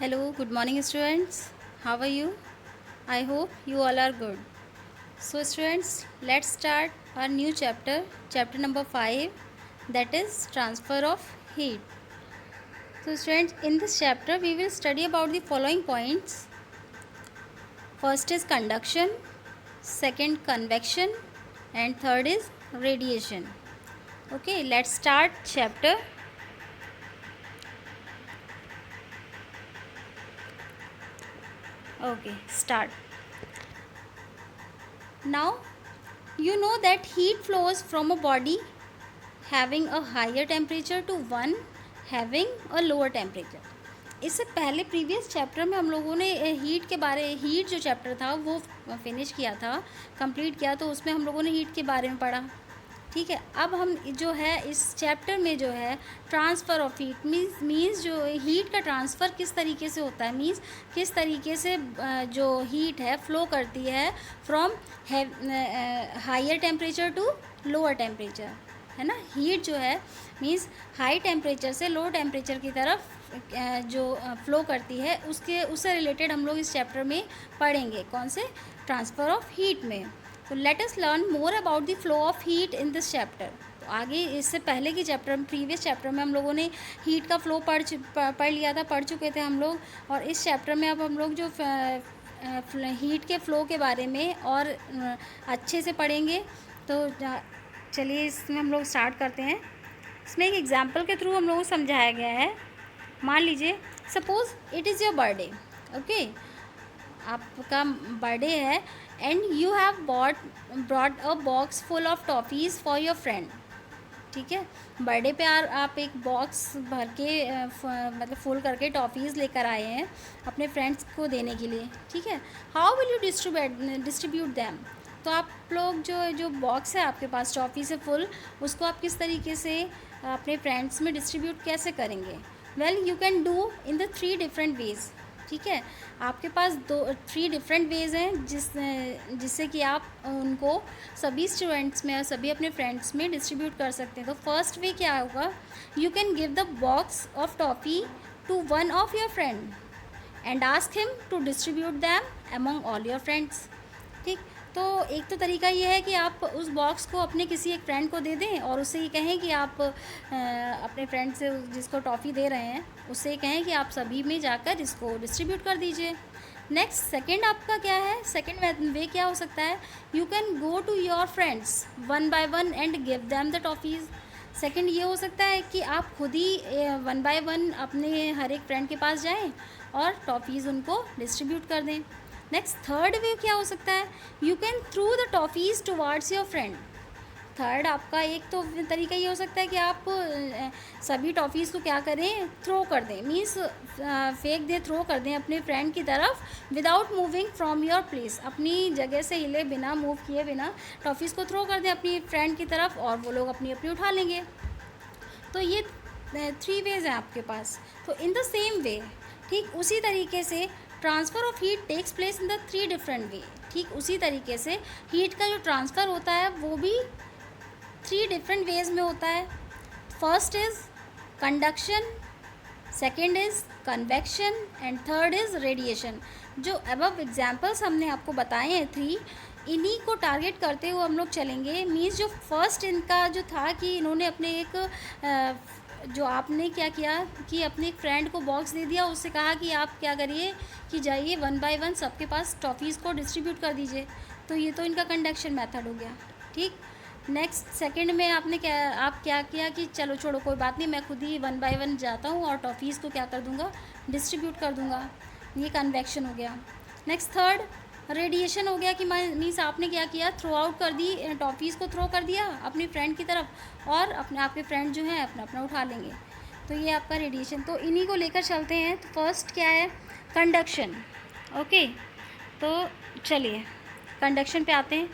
Hello, good morning, students. How are you? I hope you all are good. So, students, let's start our new chapter number 5, that is transfer of heat. So, students, in this chapter, we will study about the following points. First is conduction, second, convection, and third is radiation. Okay, let's start chapter. Okay, start. Now, you know that heat flows from a body having a higher temperature to one having a lower temperature. इससे पहले previous chapter में हम लोगों ने heat जो chapter था वो finish किया था, कंप्लीट किया, तो उसमें हम लोगों ने हीट के बारे में पढ़ा. ठीक है. अब हम जो है इस चैप्टर में जो है ट्रांसफ़र ऑफ हीट मीन्स जो हीट का ट्रांसफ़र किस तरीके से होता है, मीन्स किस तरीके से जो हीट है फ्लो करती है from higher temperature to lower temperature, है ना. हीट जो है मीन्स हाई टेम्परेचर से लो टेम्परेचर की तरफ जो फ्लो करती है उससे रिलेटेड हम लोग इस चैप्टर में पढ़ेंगे. कौन से? ट्रांसफ़र ऑफ हीट में. तो let us learn more about the flow of heat in this chapter. तो आगे इससे पहले की प्रीवियस चैप्टर में हम लोगों ने हीट का फ्लो पढ़ लिया था, पढ़ चुके थे हम लोग. और इस चैप्टर में अब हम लोग जो हीट के फ़्लो के बारे में और अच्छे से पढ़ेंगे. तो चलिए इसमें हम लोग स्टार्ट करते हैं. इसमें एक एग्जाम्पल के थ्रू हम लोगों को समझाया गया है. मान लीजिए suppose it is your birthday. Okay, आपका बर्थडे है and you have brought a box full of toffees for your friend. ठीक है. बर्थडे पे आप एक बॉक्स भर के मतलब फुल करके टॉफ़ीज़ लेकर आए हैं अपने फ्रेंड्स को देने के लिए. ठीक है. How will you distribute them. तो आप लोग जो बॉक्स है आपके पास टॉफ़ी से फुल, उसको आप किस तरीके से अपने फ्रेंड्स में डिस्ट्रीब्यूट कैसे करेंगे. Well you can do in the 3 different ways. ठीक है. आपके पास 3 डिफरेंट वेज़ हैं जिससे कि आप उनको सभी स्टूडेंट्स में और सभी अपने फ्रेंड्स में डिस्ट्रीब्यूट कर सकते हैं. तो फर्स्ट वे क्या होगा, you can give the box of toffee to one of your friend and ask him to distribute them among all your friends. ठीक. तो एक तो तरीका ये है कि आप उस बॉक्स को अपने किसी एक फ्रेंड को दे दें और उससे ये कहें कि आप अपने फ्रेंड से जिसको टॉफ़ी दे रहे हैं उससे ये कहें कि आप सभी में जाकर इसको डिस्ट्रीब्यूट कर दीजिए. नेक्स्ट सेकंड आपका क्या है, सेकंड वे क्या हो सकता है, you can go to your friends one by one and give them the toffees. Second ये हो सकता है कि आप खुद ही वन बाय वन अपने हर एक फ्रेंड के पास जाएं और टॉफ़ीज़ उनको डिस्ट्रीब्यूट कर दें. नेक्स्ट थर्ड वे क्या हो सकता है, you can through the toffees towards your friend. Third आपका एक तो तरीका ये हो सकता है कि आप सभी टॉफ़ीज़ को क्या करें, थ्रो कर दें, मीन्स फेंक दें, थ्रो कर दें अपने फ्रेंड की तरफ without moving from your place. अपनी जगह से हिले बिना, मूव किए बिना टॉफ़ीज़ को थ्रो कर दें अपनी फ्रेंड की तरफ और वो लोग अपनी अपनी उठा लेंगे. तो ये 3 वेज़ हैं आपके पास. तो इन द सेम वे, ठीक उसी तरीके से transfer of heat takes place in the 3 different way. ठीक उसी तरीके से हीट का जो ट्रांसफ़र होता है वो भी 3 डिफरेंट वेज़ में होता है. First is conduction, second is convection and third is radiation. जो अबव एग्जाम्पल्स हमने आपको बताए हैं 3, इन्हीं को टारगेट करते हुए हम लोग चलेंगे. मीन्स जो फर्स्ट इनका जो था कि इन्होंने अपने एक जो आपने क्या किया कि अपने एक फ्रेंड को बॉक्स दे दिया, उससे कहा कि आप क्या करिए कि जाइए वन बाय वन सबके पास टॉफ़ीज़ को डिस्ट्रीब्यूट कर दीजिए. तो ये तो इनका कंडक्शन मेथड हो गया. ठीक. नेक्स्ट सेकंड में आप क्या किया कि चलो छोड़ो कोई बात नहीं, मैं खुद ही वन बाय वन जाता हूँ और टॉफ़ीज़ को क्या कर दूँगा, डिस्ट्रीब्यूट कर दूँगा. ये कन्वेक्शन हो गया. नेक्स्ट थर्ड रेडिएशन हो गया कि मीन्स आपने क्या किया, थ्रो आउट कर दी, टॉफ़ीज़ को थ्रो कर दिया अपनी फ्रेंड की तरफ और आपके फ्रेंड जो हैं अपना अपना उठा लेंगे. तो ये आपका रेडिएशन. तो इन्हीं को लेकर चलते हैं. तो फर्स्ट क्या है, कंडक्शन. ओके, तो चलिए कंडक्शन पे आते हैं.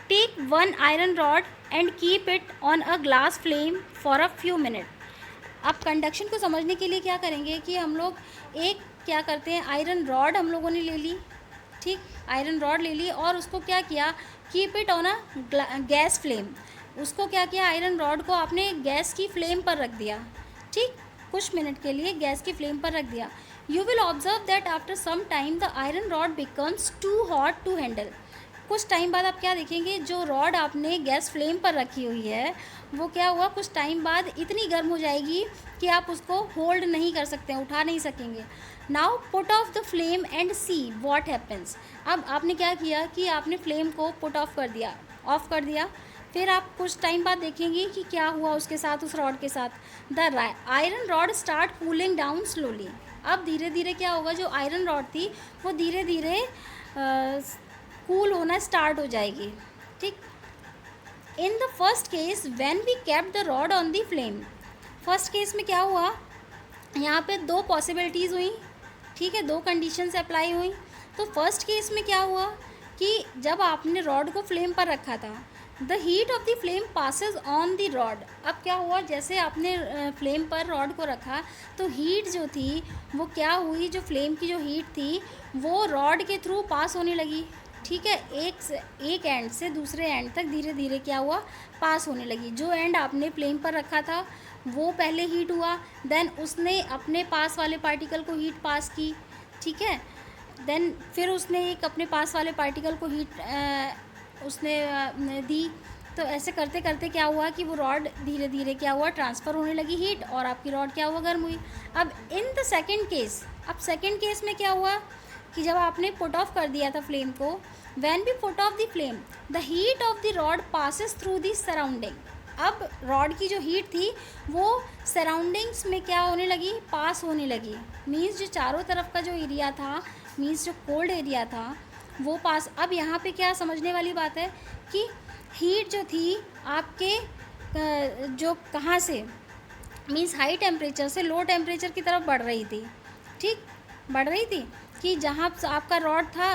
Take one iron rod and keep it on a glass flame for a few minute. अब कंडक्शन को समझने के लिए क्या करेंगे कि हम लोग एक क्या करते हैं, आयरन रॉड हम लोगों ने ले ली. ठीक. आयरन रॉड ले ली और उसको क्या किया, keep it on a gas flame. उसको क्या किया, आयरन रॉड को आपने गैस की फ्लेम पर रख दिया. ठीक. कुछ मिनट के लिए गैस की फ्लेम पर रख दिया. You will observe that after some time the iron rod becomes too hot to handle. कुछ टाइम बाद आप क्या देखेंगे, जो रॉड आपने गैस फ्लेम पर रखी हुई है वो क्या हुआ, कुछ टाइम बाद इतनी गर्म हो जाएगी कि आप उसको होल्ड नहीं कर सकते, उठा नहीं सकेंगे. Now put off the flame and see what happens. अब आपने क्या किया कि आपने फ्लेम को पुट ऑफ कर दिया. फिर आप कुछ टाइम बाद देखेंगे कि क्या हुआ उसके साथ, उस रॉड के साथ. The iron rod start cooling down slowly. अब धीरे धीरे क्या होगा, जो आयरन रॉड थी वो धीरे धीरे कूल होना स्टार्ट हो जाएगी. ठीक. In the first case when we kept the rod on the flame. First case में क्या हुआ, यहाँ पे दो पॉसिबिलिटीज़ हुई. ठीक है, दो कंडीशंस अप्लाई हुई. तो फर्स्ट केस में क्या हुआ कि जब आपने रॉड को फ्लेम पर रखा था, the heat of the flame passes on the rod. अब क्या हुआ, जैसे आपने फ्लेम पर रॉड को रखा तो हीट जो थी वो क्या हुई, जो फ्लेम की जो हीट थी वो रॉड के थ्रू पास होने लगी. ठीक है, एक एंड से दूसरे एंड तक धीरे धीरे क्या हुआ, पास होने लगी. जो एंड आपने फ्लेम पर रखा था वो पहले हीट हुआ, देन उसने अपने पास वाले पार्टिकल को हीट पास की. ठीक है, देन फिर उसने एक अपने पास वाले पार्टिकल को हीट उसने दी. तो ऐसे करते करते क्या हुआ कि वो रॉड धीरे धीरे क्या हुआ, ट्रांसफ़र होने लगी हीट, और आपकी रॉड क्या हुआ, गर्म हुई. अब इन द सेकेंड केस, अब सेकेंड केस में क्या हुआ कि जब आपने पुट ऑफ कर दिया था फ्लेम को, when we put off the flame the heat of the rod passes through the surrounding. अब रॉड की जो हीट थी वो सराउंडिंग्स में क्या होने लगी, पास होने लगी. मीन्स जो चारों तरफ का जो एरिया था, मीन्स जो कोल्ड एरिया था वो पास. अब यहाँ पे क्या समझने वाली बात है कि हीट जो थी आपके जो कहाँ से, मीन्स हाई टेम्परेचर से लो टेम्परेचर की तरफ बढ़ रही थी. ठीक, बढ़ रही थी कि जहाँ आपका रॉड था,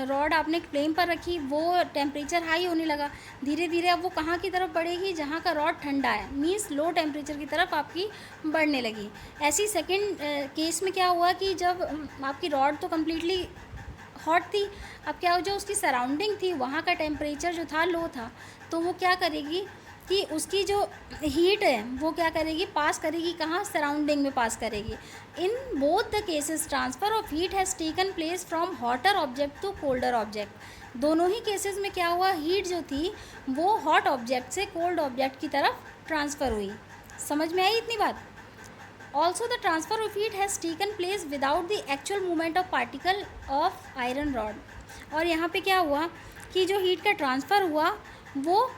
रॉड आपने फ्लेम पर रखी, वो टेम्परेचर हाई होने लगा. धीरे धीरे अब वो कहाँ की तरफ बढ़ेगी, जहाँ का रॉड ठंडा है, मीन्स लो टेम्परेचर की तरफ आपकी बढ़ने लगी. ऐसी सेकंड केस में क्या हुआ कि जब आपकी रॉड तो कम्प्लीटली हॉट थी, अब क्या हो, जो उसकी सराउंडिंग थी वहाँ का टेम्परेचर जो था लो था, तो वो क्या करेगी कि उसकी जो हीट है वो क्या करेगी, पास करेगी कहाँ, सराउंडिंग में पास करेगी. In both the cases transfer of heat has taken place from hotter object to colder object. दोनों ही केसेस में क्या हुआ, हीट जो थी वो हॉट ऑब्जेक्ट से कोल्ड ऑब्जेक्ट की तरफ ट्रांसफ़र हुई. समझ में आई इतनी बात. Also the transfer of heat has taken place without the actual movement of particle of iron rod. और यहाँ पे क्या हुआ कि जो हीट का ट्रांसफ़र हुआ वो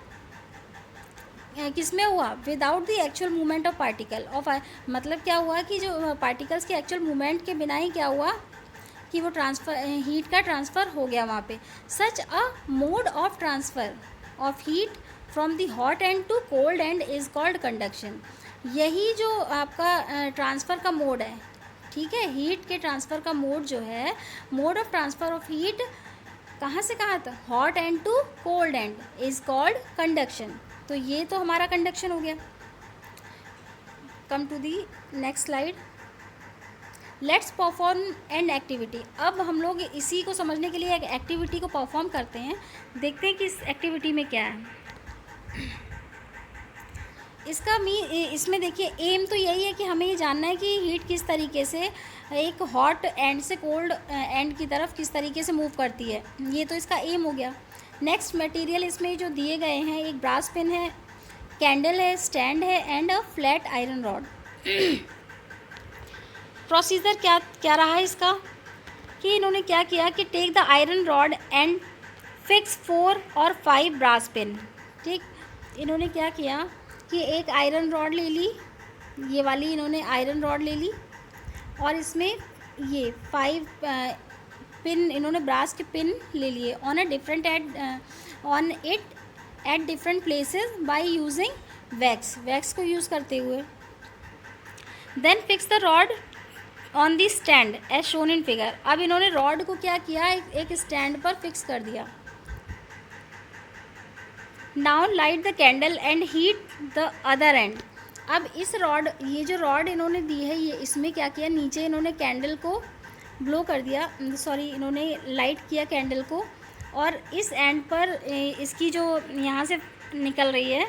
किस में हुआ, without the actual movement of particle of, मतलब क्या हुआ कि जो पार्टिकल्स के एक्चुअल मूवमेंट के बिना ही क्या हुआ कि वो ट्रांसफ़र, हीट का ट्रांसफ़र हो गया वहाँ पे. Such a mode of transfer of heat from the hot end to cold end is called conduction. यही जो आपका ट्रांसफ़र का मोड है, ठीक है, हीट के ट्रांसफ़र का मोड जो है, mode of transfer of heat कहाँ से कहाँ तक, hot end to cold end, is called conduction. तो ये तो हमारा कंडक्शन हो गया. Come to the next slide. Let's perform an activity. अब हम लोग इसी को समझने के लिए एक एक्टिविटी को परफॉर्म करते हैं. देखते हैं कि इस एक्टिविटी में क्या है. इसमें देखिए एम तो यही है कि हमें ये जानना है कि हीट किस तरीके से एक हॉट एंड से कोल्ड एंड की तरफ किस तरीके से मूव करती है. ये तो इसका एम हो गया. नेक्स्ट मटेरियल इसमें जो दिए गए हैं, एक ब्रास पिन है, कैंडल है, स्टैंड है and a flat iron rod. Procedure क्या रहा है इसका कि इन्होंने क्या किया कि take the iron rod and fix 4 और 5 ब्रास पिन. ठीक, इन्होंने क्या किया कि एक आयरन रॉड ले ली, ये वाली इन्होंने आयरन रॉड ले ली, और इसमें ये 5 पिन इन्होंने ब्रास के पिन ले लिए on it at different places by using wax को यूज़ करते हुए. Then fix the rod on the stand as shown in figure. अब इन्होंने रॉड को क्या किया, एक स्टैंड पर फिक्स कर दिया. Now light the candle and heat the other and. अब इस रॉड, ये जो रॉड इन्होंने दी है, ये इसमें क्या किया, नीचे इन्होंने कैंडल को ब्लो कर दिया, इन्होंने लाइट किया कैंडल को, और इस एंड पर इसकी जो यहाँ से निकल रही है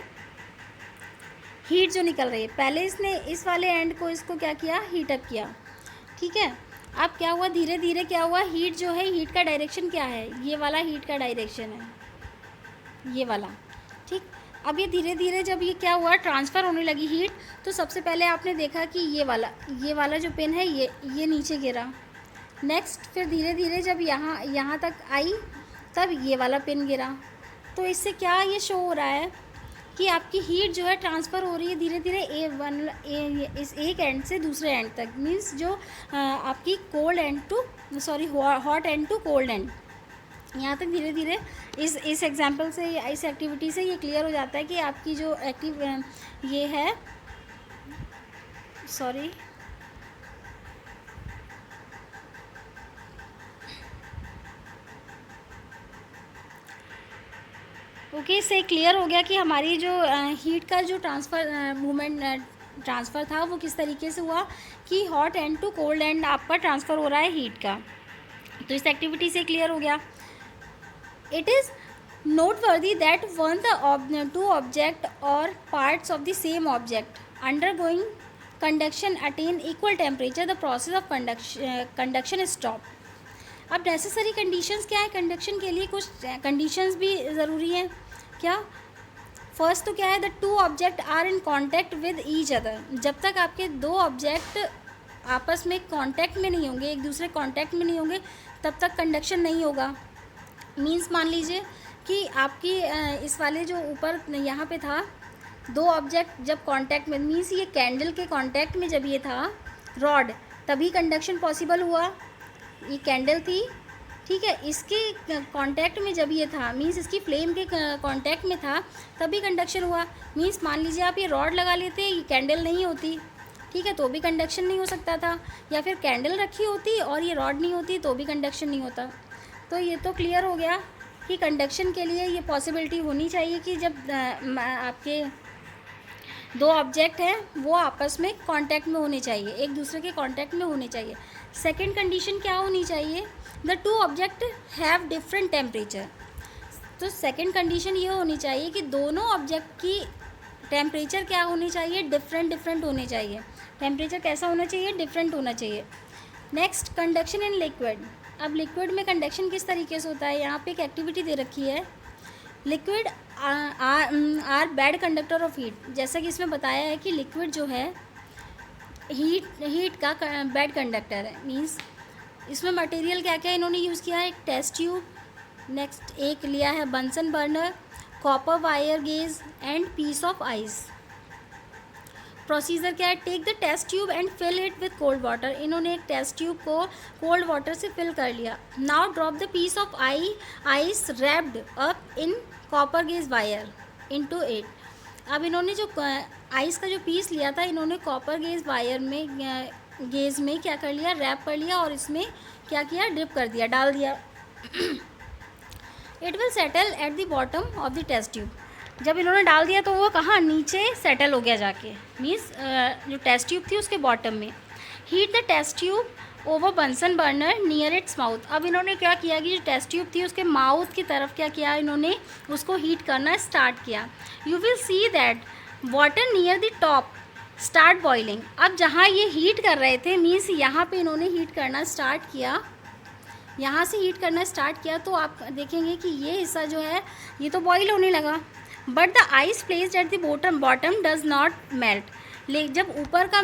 हीट, जो निकल रही है, पहले इसने इस वाले एंड को इसको क्या किया, हीट अप किया. ठीक है। अब क्या हुआ, धीरे धीरे क्या हुआ, हीट जो है, हीट का डायरेक्शन क्या है, ये वाला हीट का डायरेक्शन है, ये वाला, ठीक। अब ये धीरे धीरे जब ये क्या हुआ, ट्रांसफ़र होने लगी हीट, तो सबसे पहले आपने देखा कि ये वाला जो पिन है ये नीचे गिरा। नेक्स्ट फिर धीरे धीरे जब यहाँ तक आई, तब ये वाला पिन गिरा। तो इससे क्या ये शो हो रहा है कि आपकी हीट जो है ट्रांसफ़र हो रही है धीरे धीरे इस एक एंड से दूसरे एंड तक, मीन्स जो आपकी cold end to hot end to cold end, यहाँ तक धीरे धीरे इस एग्जांपल से, इस एक्टिविटी से ये क्लियर हो जाता है कि आपकी जो ये है, सॉरी, ओके, इससे क्लियर हो गया कि हमारी जो हीट का जो ट्रांसफ़र था वो किस तरीके से हुआ कि hot end to cold end आपका ट्रांसफ़र हो रहा है हीट का। तो इस एक्टिविटी से क्लियर हो गया। It is noteworthy that when the two object or parts of the same object undergoing conduction attain equal temperature, the process of conduction is stopped. अब नेसेसरी कंडीशंस क्या है, कंडक्शन के लिए कुछ कंडीशंस भी ज़रूरी हैं। क्या, फर्स्ट तो क्या है, the two object are in contact with each other. जब तक आपके दो ऑब्जेक्ट आपस में कांटेक्ट में नहीं होंगे, एक दूसरे कांटेक्ट में नहीं होंगे, तब तक कंडक्शन नहीं होगा। मीन्स मान लीजिए कि आपकी इस वाले जो ऊपर यहाँ पे था, दो ऑब्जेक्ट जब कांटेक्ट में, मीन्स ये कैंडल के कांटेक्ट में जब ये था रॉड, तभी कंडक्शन पॉसिबल हुआ। ये कैंडल थी, ठीक है, इसके कांटेक्ट में जब ये था, मीन्स इसकी फ्लेम के कांटेक्ट में था, तभी कंडक्शन हुआ। मीन्स मान लीजिए आप ये रॉड लगा लेते, ये कैंडल नहीं होती, ठीक है, तो भी कंडक्शन नहीं हो सकता था। या फिर कैंडल रखी होती और ये रॉड नहीं होती, तो भी कंडक्शन नहीं होता। तो ये तो क्लियर हो गया कि कंडक्शन के लिए ये पॉसिबिलिटी होनी चाहिए कि जब आपके दो ऑब्जेक्ट हैं वो आपस में कांटेक्ट में होने चाहिए, एक दूसरे के कांटेक्ट में होने चाहिए। सेकंड कंडीशन क्या होनी चाहिए, the two object have different temperature. तो सेकंड कंडीशन ये होनी चाहिए कि दोनों ऑब्जेक्ट की टेम्परेचर क्या होनी चाहिए, डिफरेंट होने चाहिए। टेम्परेचर कैसा होना चाहिए, डिफरेंट होना चाहिए। Next, conduction in liquid. अब लिक्विड में कंडक्शन किस तरीके से होता है, यहाँ पे एक एक्टिविटी दे रखी है, liquid are bad conductor of heat. जैसा कि इसमें बताया है कि लिक्विड जो है हीट का बैड कंडक्टर है। मींस इसमें मटेरियल क्या क्या इन्होंने यूज़ किया है, एक टेस्ट ट्यूब, नेक्स्ट एक लिया है Bunsen burner, copper wire gauze and piece of ice. Procedure क्या है, take the test tube and fill it with cold water. इन्होंने एक टेस्ट ट्यूब को कोल्ड वाटर से फिल कर लिया। Now drop the piece of ice wrapped up in copper gauze wire into it. अब इन्होंने जो आइस का जो पीस लिया था, इन्होंने कॉपर गेज वायर में गेज में क्या कर लिया, रैप कर लिया और इसमें क्या किया, डिप कर दिया, डाल दिया। It will settle at the bottom of the test tube. जब इन्होंने डाल दिया तो वो कहाँ, नीचे सेटल हो गया जाके, मीन्स जो टेस्ट ट्यूब थी उसके बॉटम में। Heat the test tube over Bunsen burner near its mouth. अब इन्होंने क्या किया कि जो टेस्ट ट्यूब थी उसके माउथ की तरफ क्या किया, इन्होंने उसको हीट करना स्टार्ट किया। You will see that water near the top start boiling. अब जहाँ ये हीट कर रहे थे, मीन्स यहाँ पे इन्होंने हीट करना स्टार्ट किया, यहाँ से हीट करना स्टार्ट किया, तो आप देखेंगे कि ये हिस्सा जो है ये तो बॉईल होने लगा, but the ice placed at the bottom does not melt. ले जब ऊपर का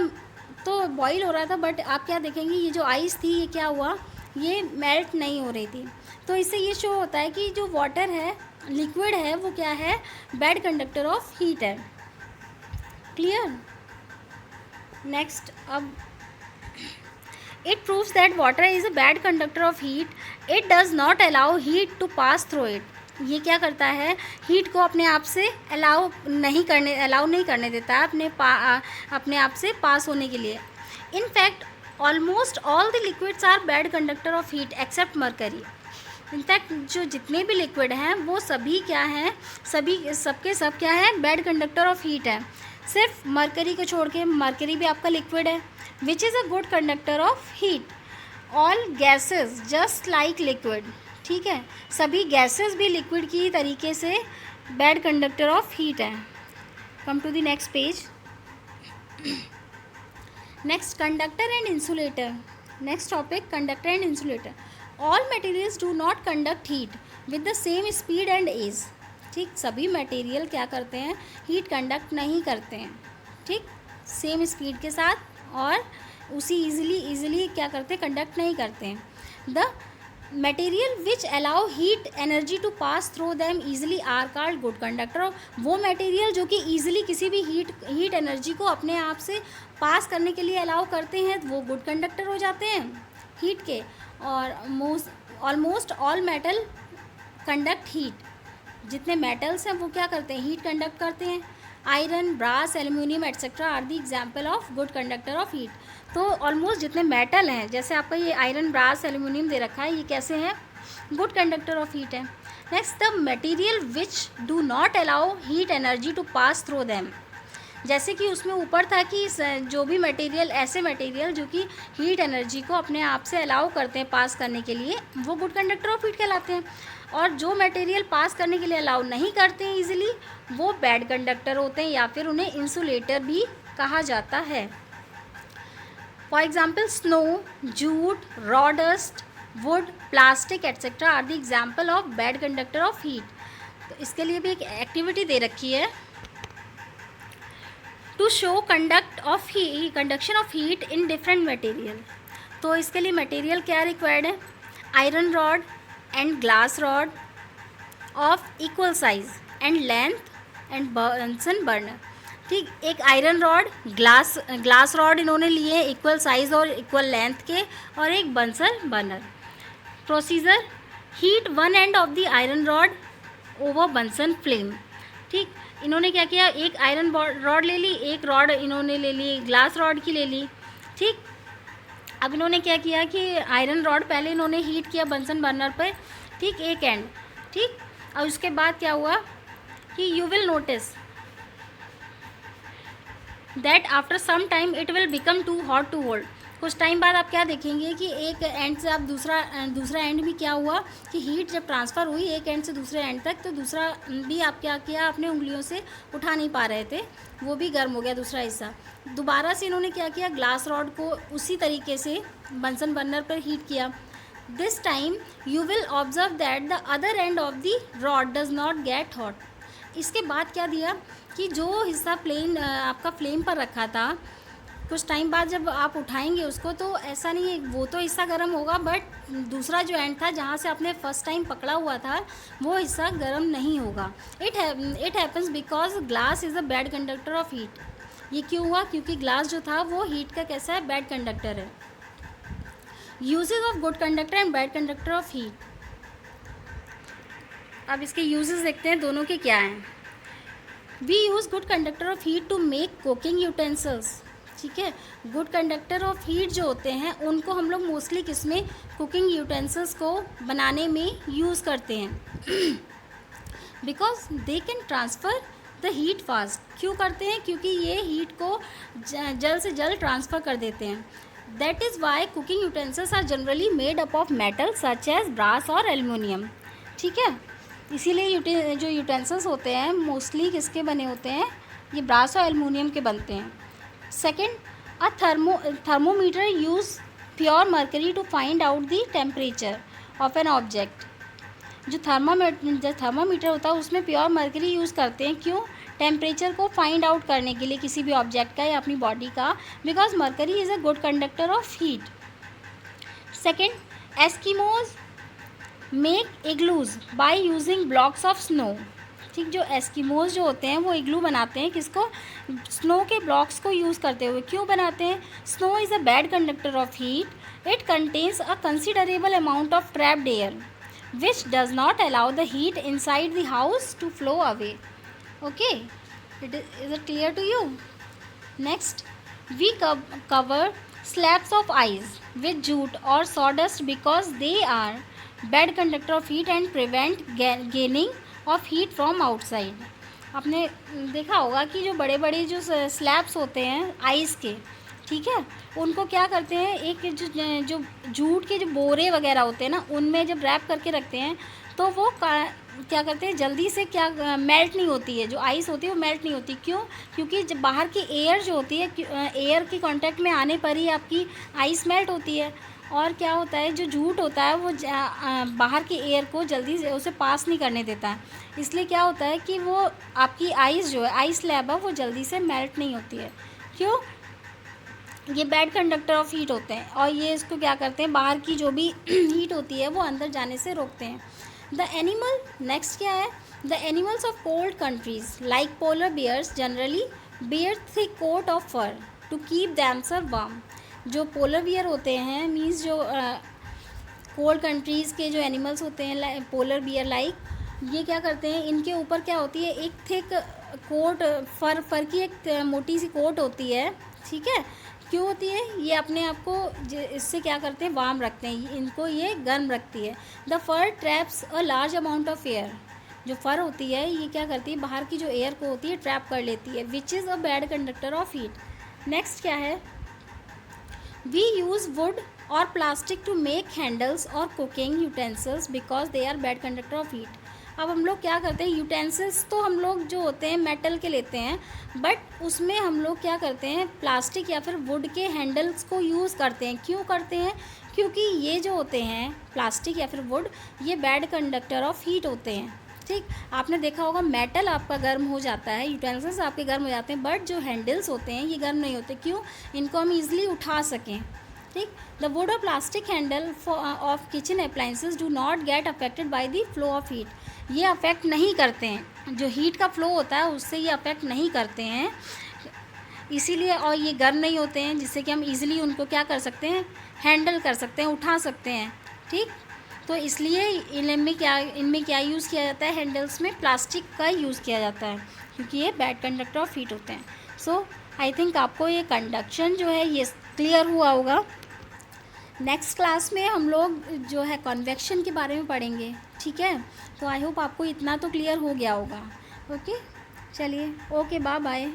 तो बॉईल हो रहा था, बट आप क्या देखेंगे, ये जो आइस थी ये क्या हुआ, ये मेल्ट नहीं हो रही थी। तो इससे ये शो होता है कि जो वाटर है, लिक्विड है, वो क्या है, बैड कंडक्टर ऑफ हीट है। क्लियर। नेक्स्ट, अब it proves that water is a bad conductor of heat, it does not allow heat to pass through it. ये क्या करता है, हीट को अपने आप से अलाउ नहीं करने देता है अपने आप से पास होने के लिए। In fact almost all the liquids are bad conductor of heat except mercury. In fact जो जितने भी लिक्विड हैं वो सभी क्या हैं, सबके सब क्या है, बैड कंडक्टर ऑफ हीट है, सिर्फ मरकरी को छोड़ के। मरकरी भी आपका लिक्विड है, which is a good conductor of heat. All gases just like liquid, ठीक है, सभी गैसेस भी लिक्विड की तरीके से बैड कंडक्टर ऑफ हीट है। Come to the next page. Next, conductor and insulator. Next topic conductor and insulator. All materials do not conduct heat with the same speed and ease. ठीक, सभी material क्या करते हैं, heat conduct नहीं करते हैं. ठीक, सेम स्पीड के साथ और उसी ईजिली क्या करते हैं, कंडक्ट नहीं करते हैं. The material which allow heat energy to pass through them easily are called good conductor. वो मटेरियल जो कि ईजिली किसी भी हीट एनर्जी को अपने आप से पास करने के लिए अलाउ करते हैं वो गुड कंडक्टर हो जाते हैं हीट के. और almost all metal conduct heat. जितने मेटल्स हैं वो क्या करते हैं, हीट कंडक्ट करते हैं. Iron, brass, aluminium etcetera are the example of good conductor of heat. तो ऑलमोस्ट जितने मेटल हैं, जैसे आपका ये आयरन, ब्रास, एल्यूमिनियम दे रखा है, ये कैसे हैं, गुड कंडक्टर ऑफ हीट है. Next, the material which do not allow heat energy to pass through them. जैसे कि उसमें ऊपर था कि जो भी मटेरियल, ऐसे मटेरियल जो कि हीट एनर्जी को अपने आप से अलाउ करते हैं पास करने के लिए, वो गुड कंडक्टर ऑफ हीट कहलाते हैं. और जो मटेरियल पास करने के लिए अलाउ नहीं करते हैं ईजिली, वो बैड कंडक्टर होते हैं या फिर उन्हें इंसुलेटर भी कहा जाता है. For example, snow, jute, raw dust, wood, plastic etcetera are the example of bad conductor of heat. तो इसके लिए भी एक एक्टिविटी दे रखी है, to show conduction of heat in different material. तो इसके लिए मटेरियल क्या रिक्वायर्ड है, iron rod and glass rod of equal size and length and Bunsen burner. ठीक, एक आयरन रॉड, ग्लास रॉड इन्होंने लिए इक्वल साइज और इक्वल लेंथ के, और एक Bunsen burner. Procedure, heat one end of the iron rod over Bunsen flame. ठीक, इन्होंने क्या किया, एक आयरन रॉड ले ली, एक रॉड इन्होंने ले ली, ग्लास रॉड की ले ली. ठीक, अब इन्होंने क्या किया कि आयरन रॉड पहले इन्होंने हीट किया बंसन बर्नर पर. ठीक, एक एंड. ठीक, और उसके बाद क्या हुआ कि you will notice that after some time it will become too hot to hold. कुछ टाइम बाद आप क्या देखेंगे कि एक एंड से आप दूसरा एंड भी क्या हुआ कि हीट जब ट्रांसफ़र हुई एक एंड से दूसरे एंड तक, तो दूसरा भी आप क्या किया, अपने उंगलियों से उठा नहीं पा रहे थे, वो भी गर्म हो गया दूसरा हिस्सा. दोबारा से इन्होंने क्या किया, ग्लास रॉड को उसी तरीके से बंसन बर्नर पर हीट किया. This time you will observe that the other end of the rod does not get hot. इसके बाद क्या दिया कि जो हिस्सा प्लेन आपका फ्लेम पर रखा था, कुछ टाइम बाद जब आप उठाएंगे उसको, तो ऐसा नहीं है, वो तो हिस्सा गर्म होगा, बट दूसरा जो एंड था जहाँ से आपने फर्स्ट टाइम पकड़ा हुआ था, वो हिस्सा गर्म नहीं होगा. It happens because glass is a bad conductor of heat. ये क्यों हुआ, क्योंकि ग्लास जो था वो हीट का कैसा है, बैड कंडक्टर है. Uses of good conductor and bad conductor of heat. अब इसके यूजेस देखते हैं दोनों के क्या हैं. We use good conductor of heat to make cooking utensils. ठीक है, गुड कंडक्टर ऑफ हीट जो होते हैं उनको हम लोग मोस्टली किसमें, कुकिंग यूटेंसिल्स को बनाने में यूज़ करते हैं. Because they can transfer the heat fast. क्यों करते हैं, क्योंकि ये हीट को जल्द से जल्द ट्रांसफ़र कर देते हैं. That is why cooking utensils are generally made up of metal such as brass और एल्युमिनियम. ठीक है, इसीलिए जो यूटेंसिल्स होते हैं मोस्टली किसके बने होते हैं, ये ब्रास और एल्युमिनियम के बनते हैं. Second, a thermometer use pure mercury to find out the temperature of an object. जो थर्मामीटर होता है उसमें प्योर मर्करी यूज़ करते हैं. क्यों, टेम्परेचर को फाइंड आउट करने के लिए किसी भी ऑब्जेक्ट का या अपनी बॉडी का, because mercury is a good conductor of heat. Second, Eskimos make igloos by using blocks of snow. ठीक, जो एस्किमोज जो होते हैं वो इग्लू बनाते हैं किसको, स्नो के ब्लॉक्स को यूज़ करते हुए. क्यों बनाते हैं, snow is a bad conductor of heat. It contains a considerable amount of trapped air which does not allow the heat inside the house to flow away. Okay, it is it clear to you. Next, we cover slabs of ice with jute or sawdust because they are bad conductor of heat and prevent gaining of heat from outside. आपने देखा होगा कि जो बड़े बड़े जो slabs होते हैं आइस के, ठीक है, उनको क्या करते हैं, एक जो जूट के जो बोरे वगैरह होते हैं ना, उनमें जब रैप करके रखते हैं तो वो क्या करते हैं, जल्दी से क्या मेल्ट नहीं होती है, जो आइस होती है वो मेल्ट नहीं होती। क्यों? क्योंकि जब बाहर की एयर जो होती है, एयर के कांटेक्ट में आने पर ही आपकी आइस मेल्ट होती है। और क्या होता है, जो झूठ होता है वो बाहर की एयर को जल्दी से उसे पास नहीं करने देता है, इसलिए क्या होता है कि वो आपकी आइस जो है, आइस स्लैब है, वो जल्दी से मेल्ट नहीं होती है। क्यों? ये बैड कंडक्टर ऑफ हीट होते हैं, और ये इसको क्या करते हैं, बाहर की जो भी हीट होती है वो अंदर जाने से रोकते हैं। द एनिमल, नेक्स्ट क्या है, the animals of cold countries like polar bears generally bear thick coat of fur to keep themself warm. जो पोलर बियर होते हैं, मीन्स जो कोल्ड कंट्रीज़ के जो एनिमल्स होते हैं, पोलर बियर लाइक, ये क्या करते हैं, इनके ऊपर क्या होती है, एक थिक कोट, फर की एक मोटी सी कोट होती है, ठीक है। क्यों होती है? ये अपने आप को इससे क्या करते हैं, वार्म रखते हैं, इनको ये गर्म रखती है। The fur traps a large amount of air. जो फर होती है ये क्या करती है, बाहर की जो एयर को होती है ट्रैप कर लेती है, which is a bad conductor of heat. Next क्या है, वी यूज़ वुड और प्लास्टिक टू मेक हैंडल्स और cooking utensils because they are bad conductor of heat. अब हम लोग क्या करते हैं, यूटेंसिल्स तो हम लोग जो होते हैं मेटल के लेते हैं, बट उसमें हम लोग क्या करते हैं, प्लास्टिक या फिर वुड के हैंडल्स को यूज़ करते हैं। क्यों करते हैं? क्योंकि ये जो होते हैं प्लास्टिक या फिर वुड, ये बैड कंडक्टर ऑफ हीट होते हैं, ठीक। आपने देखा होगा मेटल आपका गर्म हो जाता है, यूटेंसिल्स आपके गर्म हो जाते हैं, बट जो हैंडल्स होते हैं ये गर्म नहीं होते। क्यों? इनको हम ईजिली उठा सकें, ठीक। द वुड और plastic handle of kitchen appliances do not get affected by the flow of heat. ये अफेक्ट नहीं करते हैं, जो हीट का फ्लो होता है उससे ये अफेक्ट नहीं करते हैं, इसीलिए, और ये गर्म नहीं होते हैं, जिससे कि हम इजीली उनको क्या कर सकते हैं, हैंडल कर सकते हैं, उठा सकते हैं, ठीक। तो इसलिए इनमें क्या यूज़ किया जाता है, हैंडल्स में प्लास्टिक का यूज़ किया जाता है, क्योंकि ये बैड कंडक्टर ऑफ हीट होते हैं। सो आई थिंक आपको ये कंडक्शन जो है ये क्लियर हुआ होगा। नेक्स्ट क्लास में हम लोग जो है कन्वेक्शन के बारे में पढ़ेंगे, ठीक है। तो आई होप आपको इतना तो क्लियर हो गया होगा। ओके, चलिए, ओके, बाय बाय।